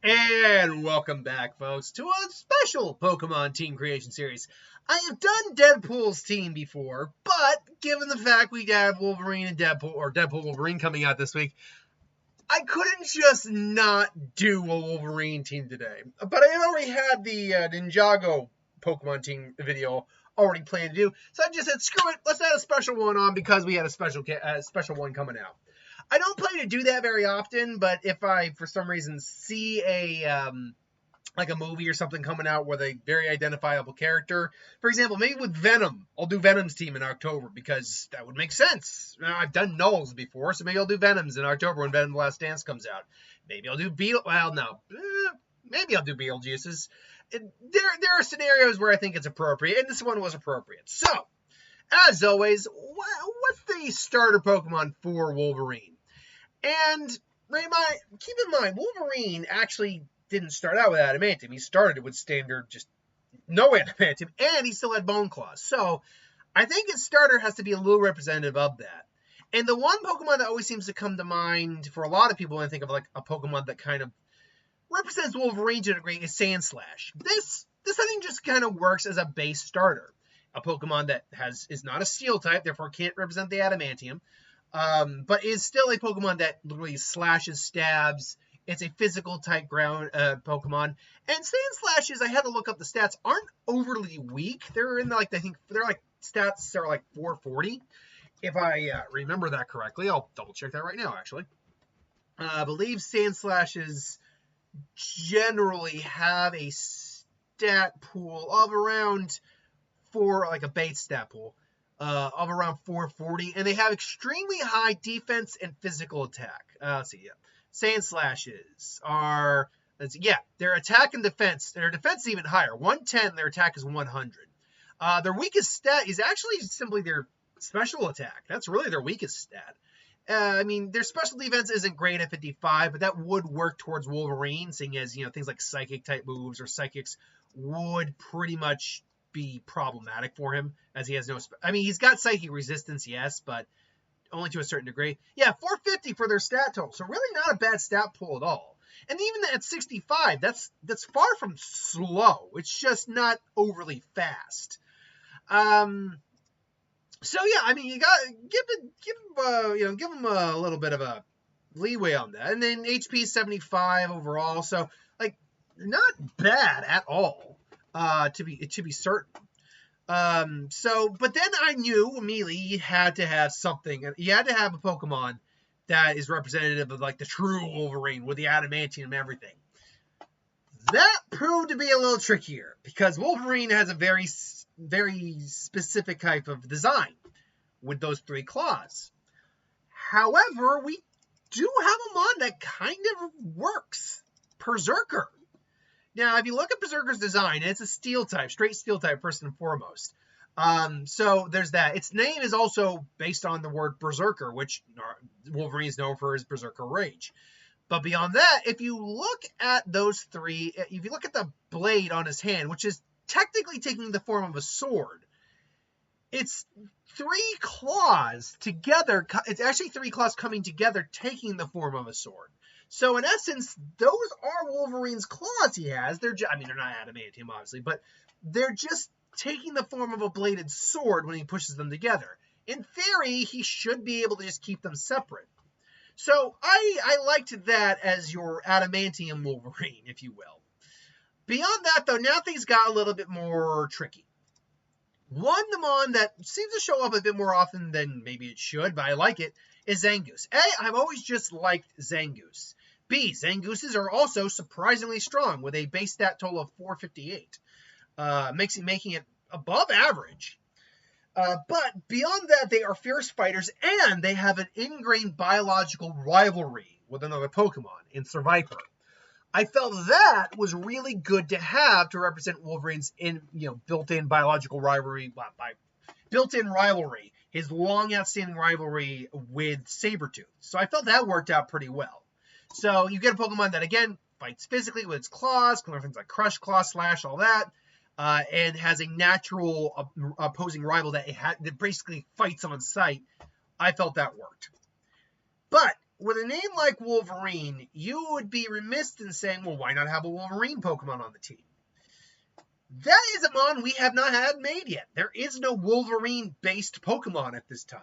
And welcome back, folks, to a special Pokemon team creation series. I have done Deadpool's team before, but given the fact we have Wolverine and Deadpool, or Deadpool Wolverine coming out this week, I couldn't just not do a Wolverine team today. But I already had the Ninjago Pokemon team video already planned to do, so I just said, screw it, let's add a special one on because we had a special one coming out. I don't plan to do that very often, but if I, for some reason, see like a movie or something coming out with a very identifiable character, for example, maybe with Venom, I'll do Venom's team in October because that would make sense. Now, I've done Null's before, so maybe I'll do Venom's in October when Venom: The Last Dance comes out. Maybe I'll do maybe I'll do Beetlejuice's. There are scenarios where I think it's appropriate, and this one was appropriate. So, as always, what's the starter Pokemon for Wolverine? And keep in mind, Wolverine actually didn't start out with Adamantium. He started with standard, just no Adamantium, and he still had Bone Claws. So I think his starter has to be a little representative of that. And the one Pokemon that always seems to come to mind for a lot of people when I think of like a Pokemon that kind of represents Wolverine to a degree is Sandslash. This I think just kind of works as a base starter. A Pokemon that is not a Steel type, therefore can't represent the Adamantium. But is still a Pokemon that literally slashes, stabs. It's a physical type ground Pokemon. And Sandslash's, I had to look up the stats, aren't overly weak. They're in like, I think they're like stats are like 440. If I remember that correctly, I'll double check that right now, actually. I believe Sandslash's generally have a stat pool of around like a base stat pool. Of around 440, and they have extremely high defense and physical attack. Let's see, yeah. Sandslashes are, their attack and defense, their defense is even higher. 110, their attack is 100. Their weakest stat is actually simply their special attack. That's really their weakest stat. I mean, their special defense isn't great at 55, but that would work towards Wolverine, seeing as, things like psychic type moves or psychics would pretty much be problematic for him, as he has no he's got psychic resistance, yes, but only to a certain degree. Yeah, 450 for their stat total, so really not a bad stat pool at all. And even at 65, that's far from slow. It's just not overly fast. So yeah, you got give him a little bit of a leeway on that. And then HP 75 overall, so like not bad at all. To be certain. But then I knew immediately you had to have something. You had to have a Pokemon that is representative of like the true Wolverine with the Adamantium and everything. That proved to be a little trickier because Wolverine has a very, very specific type of design with those 3 claws. However, we do have a mon that kind of works. Berserker. Now, if you look at Berserker's design, it's a steel type, straight steel type, first and foremost. So there's that. Its name is also based on the word Berserker, which Wolverine is known for his Berserker Rage. But beyond that, if you look at those 3, if you look at the blade on his hand, which is technically taking the form of a sword, it's 3 claws together. It's actually 3 claws coming together, taking the form of a sword. So in essence, those are Wolverine's claws he has. They're not adamantium, obviously, but they're just taking the form of a bladed sword when he pushes them together. In theory, he should be able to just keep them separate. So I liked that as your adamantium Wolverine, if you will. Beyond that, though, now things got a little bit more tricky. One mon that seems to show up a bit more often than maybe it should, but I like it, is Zangoose. A, I've always just liked Zangoose. B, Zangooses are also surprisingly strong with a base stat total of 458, making it above average. But beyond that, they are fierce fighters, and they have an ingrained biological rivalry with another Pokemon in Survivor. I felt that was really good to have to represent Wolverine's built-in biological rivalry, built-in rivalry, his long outstanding rivalry with Sabretooth. So I felt that worked out pretty well. So you get a Pokemon that, again, fights physically with its claws, can learn things like Crush, Claw, Slash, all that, and has a natural opposing rival that basically fights on sight. I felt that worked. But with a name like Wolverine, you would be remiss in saying, well, why not have a Wolverine Pokemon on the team? That is a mon we have not had made yet. There is no Wolverine-based Pokemon at this time.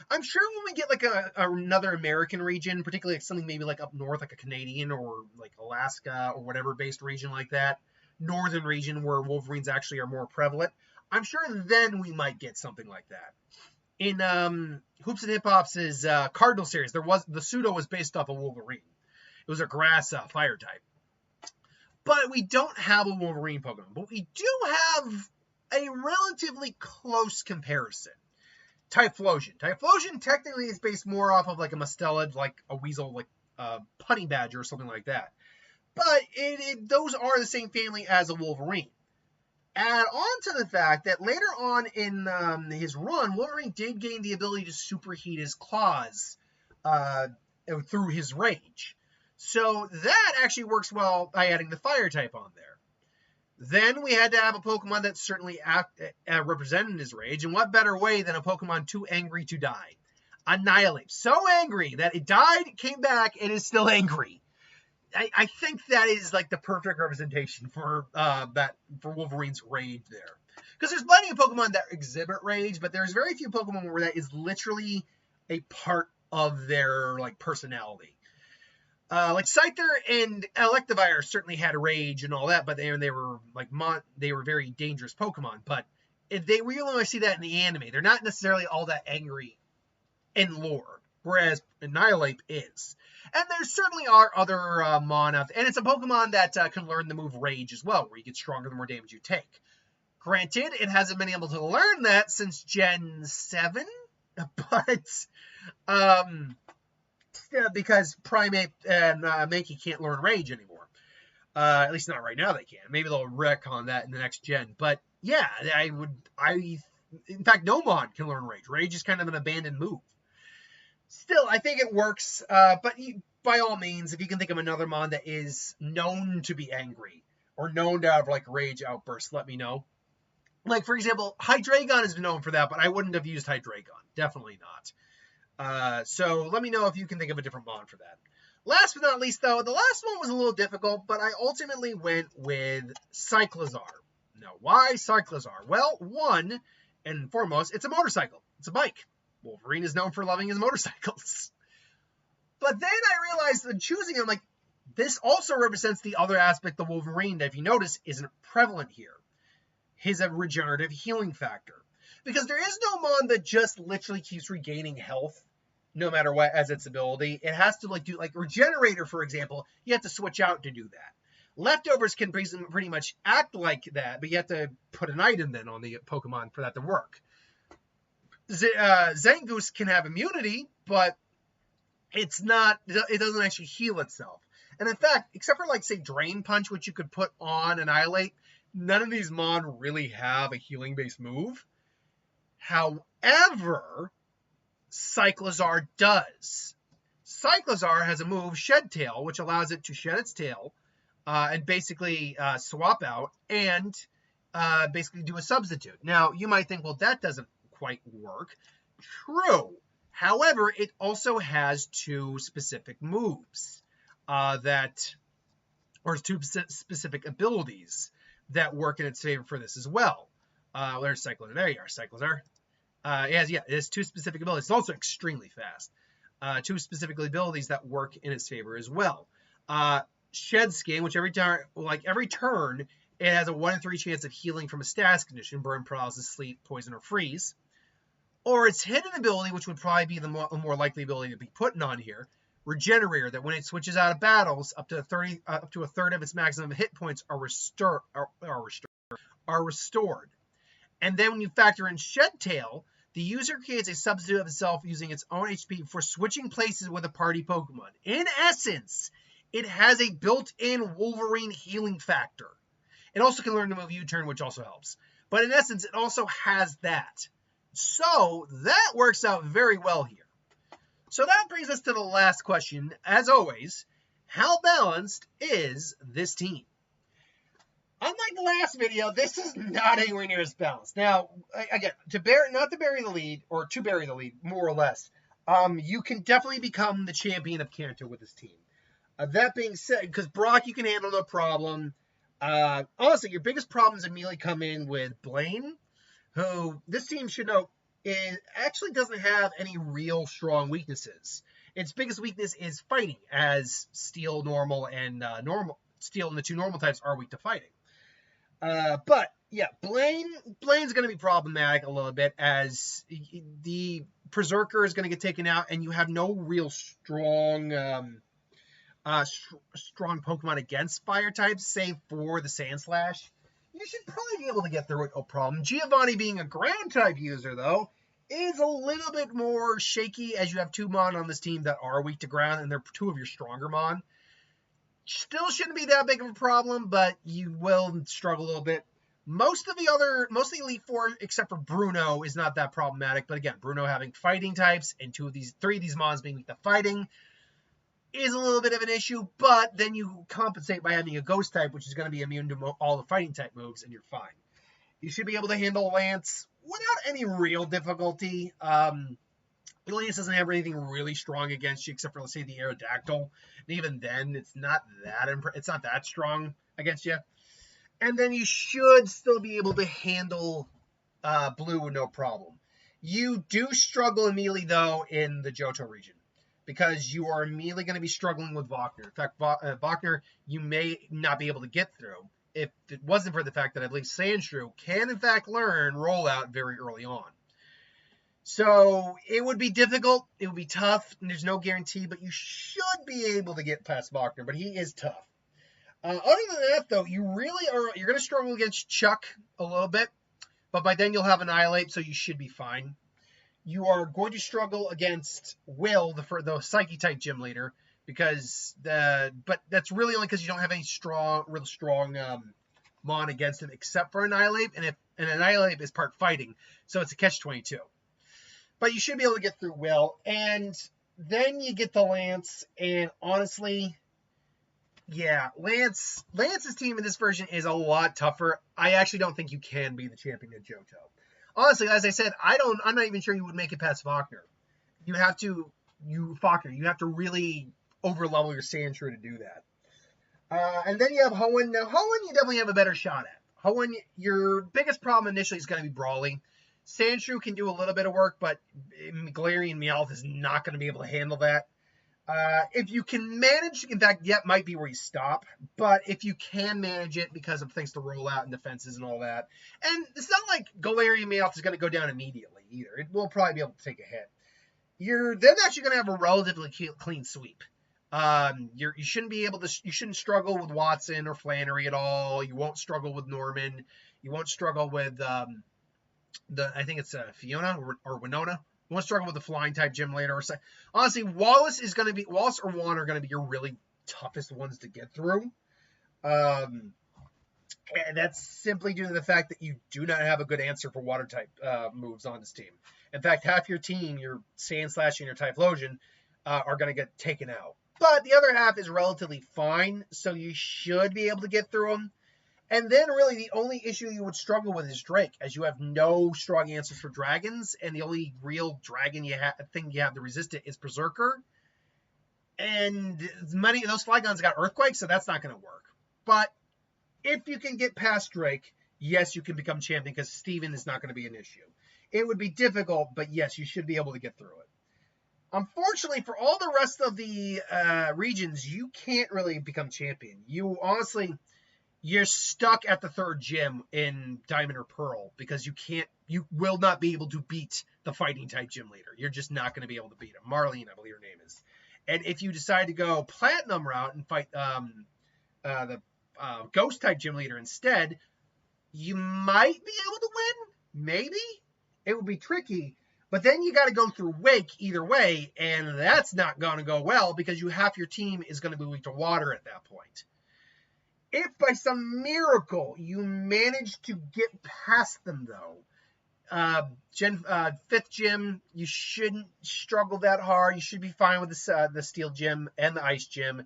I'm sure when we get like another American region, particularly like something maybe like up north, like a Canadian or like Alaska or whatever based region like that, northern region where Wolverines actually are more prevalent, I'm sure then we might get something like that. In Hoops and Hip Hop's Cardinal series, the pseudo was based off a Wolverine. It was a grass fire type. But we don't have a Wolverine Pokemon. But we do have a relatively close comparison. Typhlosion. Typhlosion technically is based more off of like a Mustelid, like a Weasel, like a Punny Badger or something like that. But those are the same family as a Wolverine. Add on to the fact that later on in his run, Wolverine did gain the ability to superheat his claws through his rage. So that actually works well by adding the fire type on there. Then we had to have a Pokemon that certainly represented his rage. And what better way than a Pokemon too angry to die? Annihilate. So angry that it died, came back, and is still angry. I think that is like the perfect representation for Wolverine's rage there. Because there's plenty of Pokemon that exhibit rage, but there's very few Pokemon where that is literally a part of their like personality. Like Scyther and Electivire certainly had rage and all that, but they were like they were very we only see that in the anime. They're not necessarily all that angry in lore, whereas Annihilate is. And there certainly are other Mon out there, and it's a Pokemon that can learn the move Rage as well, where you get stronger the more damage you take. Granted, it hasn't been able to learn that since Gen 7, but because Primeape and Mankey can't learn Rage anymore. At least not right now they can. Maybe they'll wreck on that in the next gen. But yeah, in fact, no Mon can learn Rage. Rage is kind of an abandoned move. Still, I think it works. But by all means, if you can think of another Mon that is known to be angry or known to have like rage outbursts, let me know. Like, for example, Hydreigon has been known for that, but I wouldn't have used Hydreigon. Definitely not. So let me know if you can think of a different Mon for that. Last but not least, though, the last one was a little difficult, but I ultimately went with Cyclizar. Now, why Cyclizar? Well, one and foremost, it's a motorcycle. It's a bike. Wolverine is known for loving his motorcycles. But then I realized that choosing him, like, this also represents the other aspect of Wolverine that, if you notice, isn't prevalent here. His regenerative healing factor. Because there is no Mon that just literally keeps regaining health no matter what as its ability. It has to do like Regenerator, for example. You have to switch out to do that. Leftovers can pretty much act like that, but you have to put an item then on the Pokemon for that to work. Zangoose can have immunity, but it doesn't actually heal itself. And in fact, except for like say Drain Punch, which you could put on Annihilate, none of these Mon really have a healing based move. However, Cyclizar does. Cyclizar has a move, Shed Tail, which allows it to shed its tail and basically swap out and basically do a substitute. Now, you might think, well, that doesn't quite work. True. However, it also has two specific moves or two specific abilities that work in its favor for this as well. There's Cyclizar. There you are, Cyclizar. It has two specific abilities. It's also extremely fast. Two specific abilities that work in its favor as well. Shed Skin, which every turn, it has a 1 in 3 chance of healing from a status condition, burn, paralysis, sleep, poison, or freeze. Or its hidden ability, which would probably be the more likely ability to be put on here, Regenerator, that when it switches out of battles, up to a third of its maximum hit points are restored. And then when you factor in Shed Tail, the user creates a substitute of itself using its own HP for switching places with a party Pokemon. In essence, it has a built-in Wolverine healing factor. It also can learn to move U-turn, which also helps. But in essence, it also has that. So that works out very well here. So that brings us to the last question. As always, how balanced is this team? Unlike the last video, this is not anywhere near as balanced. Now, again, to bury the lead, more or less, You can definitely become the champion of Kanto with this team. That being said, because Brock you can handle no problem. Honestly, your biggest problems immediately come in with Blaine, who this team should know actually doesn't have any real strong weaknesses. Its biggest weakness is fighting, as Steel normal and normal Steel and the two normal types are weak to fighting. But yeah, Blaine's going to be problematic a little bit as the Berserker is going to get taken out, and you have no real strong strong Pokemon against fire types, save for the Sand Slash. You should probably be able to get through it, no problem. Giovanni being a ground type user, though, is a little bit more shaky as you have two Mon on this team that are weak to ground, and they're two of your stronger Mon. Still shouldn't be that big of a problem, but you will struggle a little bit. Most of the Elite Four, except for Bruno, is not that problematic. But again, Bruno having fighting types and three of these Mons being weak to fighting is a little bit of an issue, but then you compensate by having a ghost type, which is going to be immune to all the fighting type moves, and you're fine. You should be able to handle Lance without any real difficulty. Lance doesn't have anything really strong against you, except for, let's say, the Aerodactyl. And even then, it's not that strong against you. And then you should still be able to handle Blue with no problem. You do struggle immediately, though, in the Johto region, because you are immediately going to be struggling with Wagner. In fact, Wagner, you may not be able to get through if it wasn't for the fact that I believe Sandshrew can, in fact, learn Rollout very early on. So it would be difficult. It would be tough, and there's no guarantee, but you should be able to get past Wagner, but he is tough. Other than that, though, you're going to struggle against Chuck a little bit, but by then you'll have Annihilate, so you should be fine. You are going to struggle against Will, the Psyche-type gym leader, but that's really only because you don't have any real strong Mon against him, except for Annihilate, and Annihilate is part fighting, so it's a catch-22. But you should be able to get through Will, and then you get the Lance, and honestly, yeah, Lance's team in this version is a lot tougher. I actually don't think you can be the champion of Johto. Honestly, as I said, I'm not even sure you would make it past Faulkner. You have to really overlevel your Sandshrew to do that. And then you have Hoenn. Now, Hoenn you definitely have a better shot at. Hoenn, your biggest problem initially is going to be Brawling. Sandshrew can do a little bit of work, but Galarian Meowth is not going to be able to handle that. If you can manage, in fact, that might be where you stop, but if you can manage it because of things to roll out and defenses and all that, and it's not like Galarian Meowth is going to go down immediately either. It will probably be able to take a hit. You're then actually going to have a relatively clean sweep. You shouldn't struggle with Watson or Flannery at all. You won't struggle with Norman. You won't struggle with, I think it's Fiona or Winona. You won't struggle with the flying type gym later. Honestly, Wallace or Juan are going to be your really toughest ones to get through. And that's simply due to the fact that you do not have a good answer for water type moves on this team. In fact, half your team, your Sand Slash and your Typhlosion, are going to get taken out. But the other half is relatively fine, so you should be able to get through them. And then really the only issue you would struggle with is Drake, as you have no strong answers for dragons, and the only real dragon thing you have to resist it is Berserker. And many of those Flygons got Earthquake, so that's not going to work. But if you can get past Drake, yes, you can become champion, because Steven is not going to be an issue. It would be difficult, but yes, you should be able to get through it. Unfortunately, for all the rest of the regions, you can't really become champion. You're stuck at the third gym in Diamond or Pearl because you will not be able to beat the fighting type gym leader. You're just not going to be able to beat him. Marlene, I believe her name is. And if you decide to go platinum route and fight the ghost type gym leader instead, you might be able to win. Maybe. It would be tricky. But then you got to go through Wake either way, and that's not going to go well because half your team is going to be weak to water at that point. If by some miracle you manage to get past them, though, fifth gym, you shouldn't struggle that hard. You should be fine with the steel gym and the ice gym.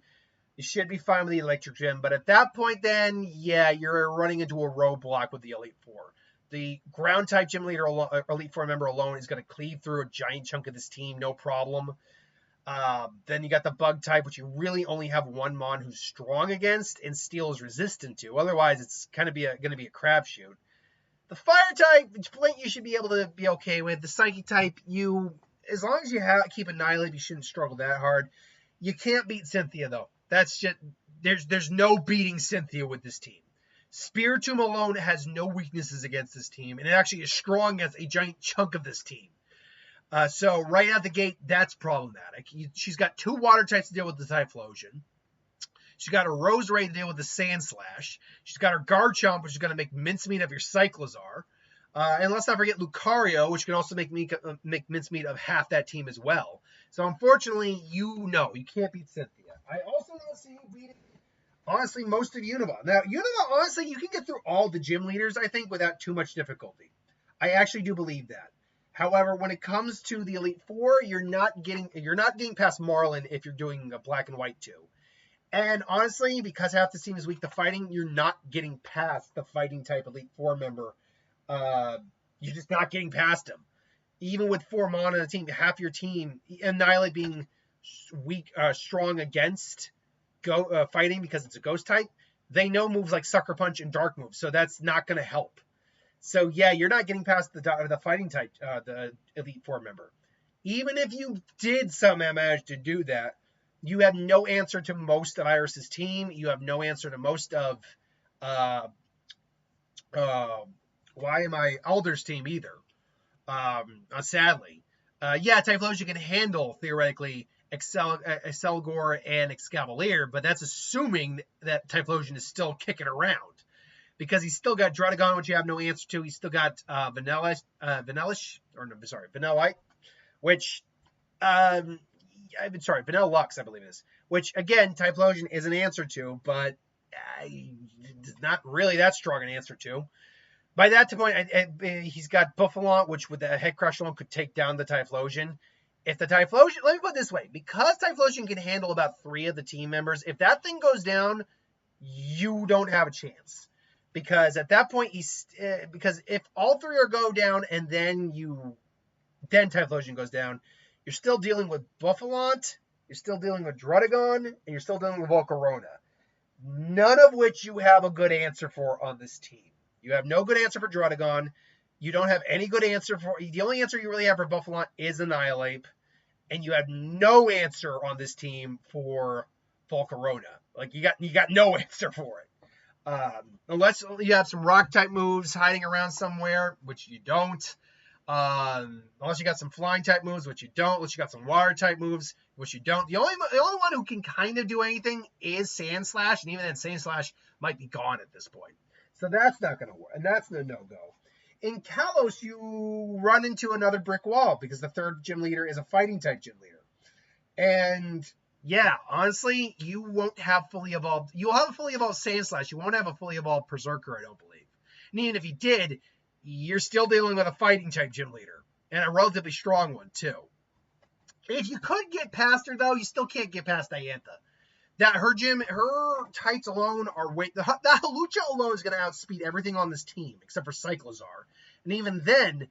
You should be fine with the electric gym. But at that point, then, yeah, you're running into a roadblock with the Elite Four. The ground type gym leader, Elite Four member alone is going to cleave through a giant chunk of this team, no problem. Then you got the bug type, which you really only have one mon who's strong against and steel is resistant to. Otherwise, it's kind of going to be a crapshoot. The fire type, Flint, you should be able to be okay with. The psychic type, as long as you keep Annihilate, you shouldn't struggle that hard. You can't beat Cynthia, though. That's just, there's no beating Cynthia with this team. Spiritomb alone has no weaknesses against this team, and it actually is strong against a giant chunk of this team. So right out the gate, that's problematic. She's got 2 water types to deal with the Typhlosion. She's got a Rose Ray to deal with the Sand Slash. She's got her Garchomp, which is going to make mincemeat of your Cyclizar. And let's not forget Lucario, which can also make mincemeat of half that team as well. So unfortunately, you can't beat Cynthia. I also don't see you beating, honestly, most of Unova. Now, Unova, honestly, you can get through all the gym leaders, I think, without too much difficulty. I actually do believe that. However, when it comes to the Elite Four, you're not getting past Marlin if you're doing a black and white 2. And honestly, because half the team is weak to fighting, you're not getting past the fighting type Elite Four member. You're just not getting past him. Even with 4 mon on the team, half your team, Annihilate being weak, strong against fighting because it's a ghost type, they know moves like Sucker Punch and Dark moves, so that's not going to help. So yeah, you're not getting past the fighting type, the Elite Four member. Even if you did somehow manage to do that, you have no answer to most of Iris's team. You have no answer to most of Alder's team either. Sadly. Typhlosion can handle, theoretically, Excelgor and Excavalier, but that's assuming that Typhlosion is still kicking around. Because he's still got Druddigon, which you have no answer to. He's still got Vanillite, which, Vanillux, I believe it is. Which, again, Typhlosion is an answer to, but not really that strong an answer to. By that point, he's got Buffalon, which with the Head Crush alone could take down the Typhlosion. If the Typhlosion, let me put it this way, because Typhlosion can handle about 3 of the team members, if that thing goes down, you don't have a chance. Because at that point, because if all 3 go down and then Typhlosion goes down, you're still dealing with Buffalont, you're still dealing with Druddigon, and you're still dealing with Volcarona. None of which you have a good answer for on this team. You have no good answer for Druddigon. You don't have any good answer for... The only answer you really have for Buffalont is Annihilate. And you have no answer on this team for Volcarona. Like, you got no answer for it. Unless you have some rock-type moves hiding around somewhere, which you don't. Unless you got some flying-type moves, which you don't. Unless you got some water-type moves, which you don't. The only one who can kind of do anything is Sand Slash, and even then, Sand Slash might be gone at this point. So that's not going to work, and that's the no-go. In Kalos, you run into another brick wall, because the 3rd gym leader is a fighting-type gym leader. And... yeah, honestly, you won't have fully evolved. You'll have a fully evolved Sand Slash. You won't have a fully evolved Berserker, I don't believe. And even if you did, you're still dealing with a fighting type gym leader. And a relatively strong one, too. If you could get past her, though, you still can't get past Diantha. Her types alone are that Hawlucha alone is going to outspeed everything on this team, except for Cyclizar. And even then,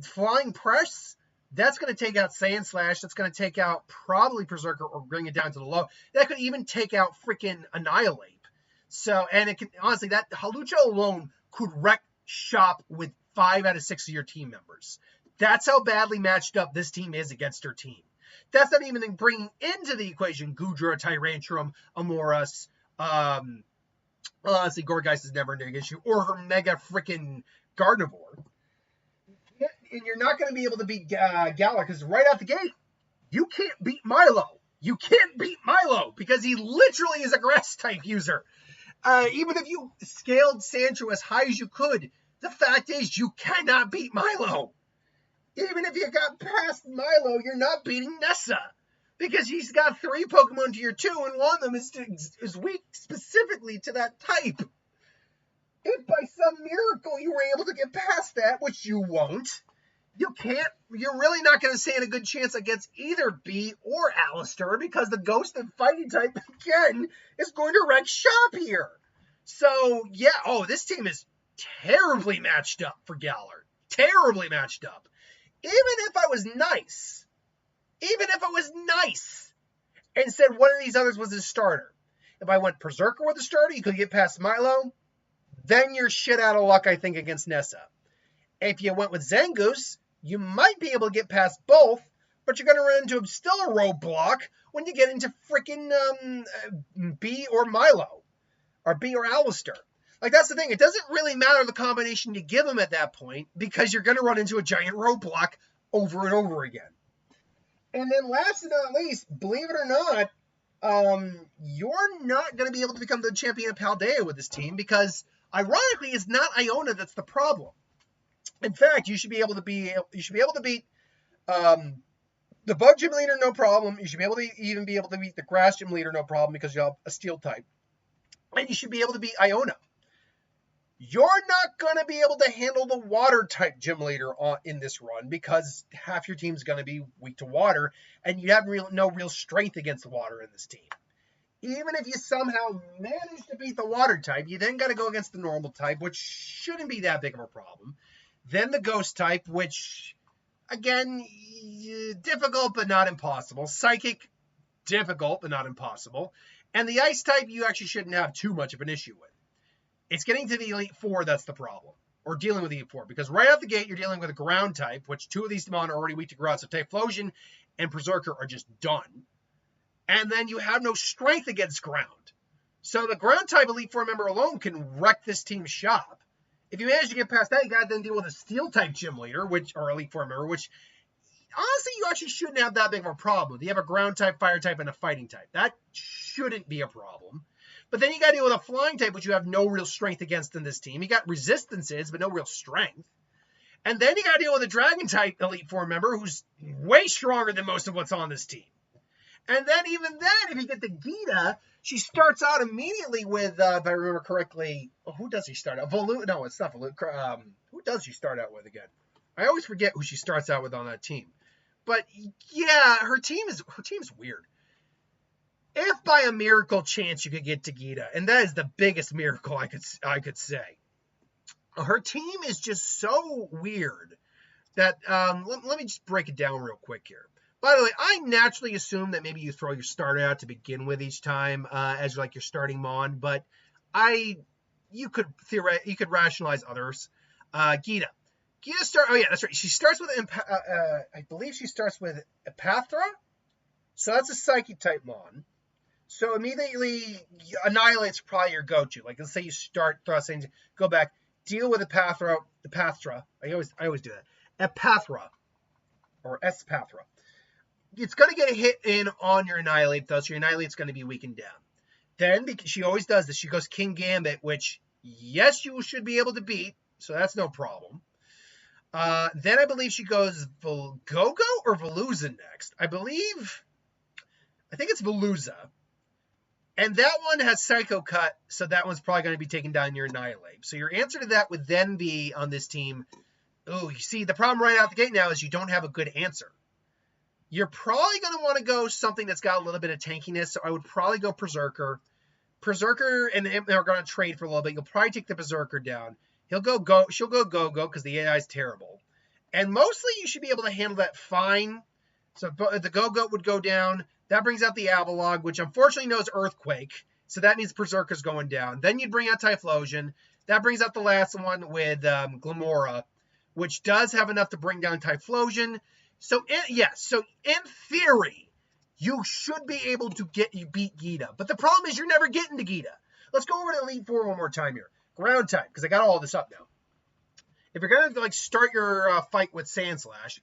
Flying Press... that's going to take out Sand Slash. That's going to take out probably Berserker or bring it down to the low. That could even take out freaking Annihilate. So, and it can, honestly, that Hawlucha alone could wreck shop with 5 out of 6 of your team members. That's how badly matched up this team is against her team. That's not even bringing into the equation Goodra, Tyrantrum, Amoras, honestly, Gourgeist is never an issue, or her mega freaking Gardevoir. And you're not going to be able to beat Galar, because right out the gate, you can't beat Milo. You can't beat Milo, because he literally is a grass-type user. Even if you scaled Sandshrew as high as you could, the fact is you cannot beat Milo. Even if you got past Milo, you're not beating Nessa, because he's got 3 Pokemon tier 2, and one of them is weak specifically to that type. If by some miracle you were able to get past that, which you won't, you're really not going to stand a good chance against either Bee or Alistair, because the Ghost and Fighting type, again, is going to wreck shop here. So, yeah, this team is terribly matched up for Gallard. Terribly matched up. Even if I was nice, and said one of these others was a starter, if I went Berserker with a starter, you could get past Milo, then you're shit out of luck, I think, against Nessa. If you went with Zangoose, you might be able to get past both, but you're going to run into still a roadblock when you get into freaking B or Milo, or B or Alistair. Like, that's the thing. It doesn't really matter the combination you give them at that point, because you're going to run into a giant roadblock over and over again. And then last but not least, believe it or not, you're not going to be able to become the champion of Paldea with this team, because ironically, it's not Iona that's the problem. In fact, you should be able to beat the Bug Gym Leader, no problem. You should be able to even be able to beat the Grass Gym Leader, no problem, because you have a Steel type. And you should be able to beat Iona. You're not going to be able to handle the Water type Gym Leader in this run, because half your team's going to be weak to Water, and you have no real strength against Water in this team. Even if you somehow manage to beat the Water type, you then got to go against the Normal type, which shouldn't be that big of a problem. Then the Ghost type, which, again, difficult but not impossible. Psychic, difficult but not impossible. And the Ice type, you actually shouldn't have too much of an issue with. It's getting to the Elite Four that's the problem, or dealing with the Elite Four, because right out the gate, you're dealing with a Ground type, which two of these Demon are already weak to ground, so Typhlosion and Berserker are just done. And then you have no strength against ground. So the Ground type Elite Four member alone can wreck this team's shop. If you manage to get past that, you got to then deal with a Steel type Gym Leader, or Elite Four member, which honestly you actually shouldn't have that big of a problem. You have a Ground type, Fire type, and a Fighting type. That shouldn't be a problem. But then you got to deal with a Flying type, which you have no real strength against in this team. You got resistances, but no real strength. And then you got to deal with a Dragon type Elite Four member, who's way stronger than most of what's on this team. And then even then, if you get the Gita, she starts out immediately with, if I remember correctly, who does she start out? No, it's not Volu. Who does she start out with again? I always forget who she starts out with on that team. But yeah, her team's weird. If by a miracle chance you could get to Gita, and that is the biggest miracle I could say, her team is just so weird that let me just break it down real quick here. By the way, I naturally assume that maybe you throw your starter out to begin with each time as like your starting Mon, but you could rationalize others. Gita start. Oh yeah, that's right. She starts with I believe she starts with Epathra, so that's a Psychic type Mon. So immediately Annihilate's probably your go-to. Like, let's say you start thrusting, go back, deal with Epathra. I always do that. Epathra or Espathra. It's going to get a hit in on your Annihilate, though, so your Annihilate's going to be weakened down. Then, because she always does this, she goes King Gambit, which, yes, you should be able to beat, so that's no problem. Then I believe she goes Volgogo or Veluza next. I think it's Veluza. And that one has Psycho Cut, so that one's probably going to be taking down your Annihilate. So your answer to that would then be on this team, you see, the problem right out the gate now is you don't have a good answer. You're probably going to want to go something that's got a little bit of tankiness, so I would probably go Berserker. And they're going to trade for a little bit. You'll probably take the Berserker down. She'll go Go-Go because the AI is terrible. And mostly you should be able to handle that fine. So the Go-Go would go down. That brings out the Avalog, which unfortunately knows Earthquake. So that means Berserker's going down. Then you'd bring out Typhlosion. That brings out the last one with Glamora, which does have enough to bring down Typhlosion. So in theory, you should be able to beat Gita. But the problem is you're never getting to Gita. Let's go over to Elite Four one more time here. Ground type, because I got all this up now. If you're going to start your fight with Sandslash,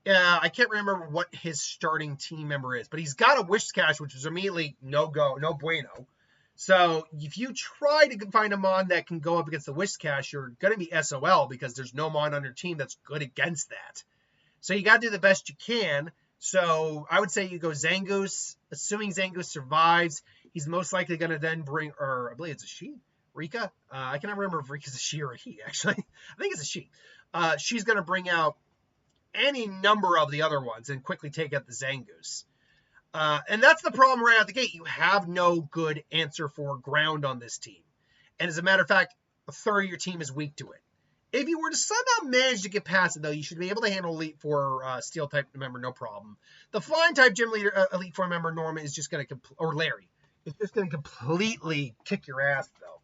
I can't remember what his starting team member is, but he's got a Whiscash, which is immediately no bueno. So if you try to find a Mon that can go up against the Whiscash, you're going to be SOL because there's no Mon on your team that's good against that. So you got to do the best you can. So I would say you go Zangoose. Assuming Zangoose survives, he's most likely going to then bring, or I believe it's a she, Rika. I cannot remember if Rika's a she or a he, actually. I think it's a she. She's going to bring out any number of the other ones and quickly take out the Zangoose. And that's the problem right out the gate. You have no good answer for ground on this team. And as a matter of fact, a third of your team is weak to it. If you were to somehow manage to get past it, though, you should be able to handle Elite Four Steel type member, no problem. The Flying type Gym Leader Elite Four member Norma is just going to, or Larry, is just going to completely kick your ass, though.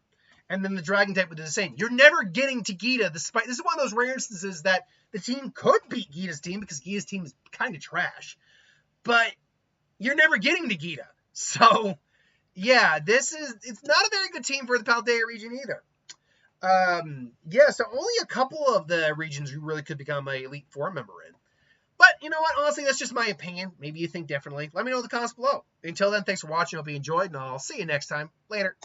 And then the Dragon type would do the same. You're never getting to Gita, despite this is one of those rare instances that the team could beat Gita's team because Gita's team is kind of trash, but you're never getting to Gita. So yeah, it's not a very good team for the Paldea region either. Yeah, so only a couple of the regions you really could become a Elite Four member in. But you know what? Honestly, that's just my opinion. Maybe you think differently. Let me know in the comments below. Until then, thanks for watching. Hope you enjoyed, and I'll see you next time. Later.